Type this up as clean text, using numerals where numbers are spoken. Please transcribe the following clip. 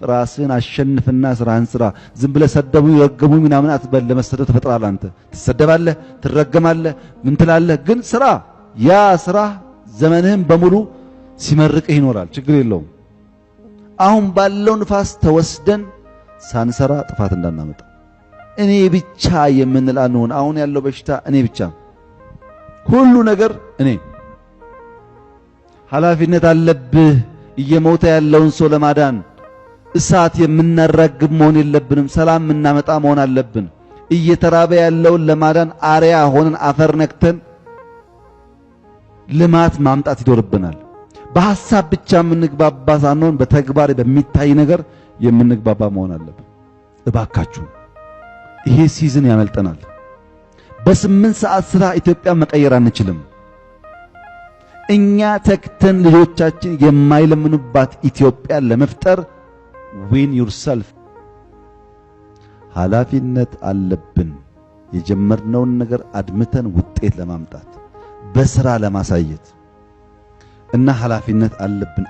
ራስን አሸንፍና ስራህን ስራ። ዝም ብለህ ሰደቡኝ ረገሙኝ ምናምን አትበል። ለመሰደብ ተፈጥረሃል። አንተ ትሰደባለህ፣ ትረገማለህ፣ ምን ትላለህ፣ ግን ስራ። ያ ስራ ዘመንህን በሙሉ ሲመርቅህ ይኖራል። ችግር የለውም። አሁን ባለው ንፋስ ተወስደን ሳንሰራ ጥፋት እንዳናመጣ እኔ ብቻ የምንል አንሆን። አሁን ያለው በሽታ እኔ ብቻ፣ ሁሉ ነገር እኔ። ኃላፊነት አለብህ እየሞተ ያለውን ሰው ለማዳን። እሳት የምናራግብ መሆን የለብንም። ሰላም የምናመጣ መሆን አለብን። እየተራበ ያለውን ለማዳን አሪያ ሆነን አፈር ነክተን ልማት ማምጣት ይኖርብናል። በሐሳብ ብቻ የምንግባባ ሳንሆን በተግባር በሚታይ ነገር የምንግባባ መሆን አለብን። እባካችሁ ይሄ ሲዝን ያመልጠናል። በ8 ሰዓት ስራ ኢትዮጵያ መቀየር አንችልም። እኛ ተክተን ልጆቻችን የማይለምኑባት ኢትዮጵያ ለመፍጠር ዊን ዩርሰልፍ ኃላፊነት አለብን። የጀመርነውን ነገር አድምተን ውጤት ለማምጣት በስራ ለማሳየት እና ኃላፊነት አለብን።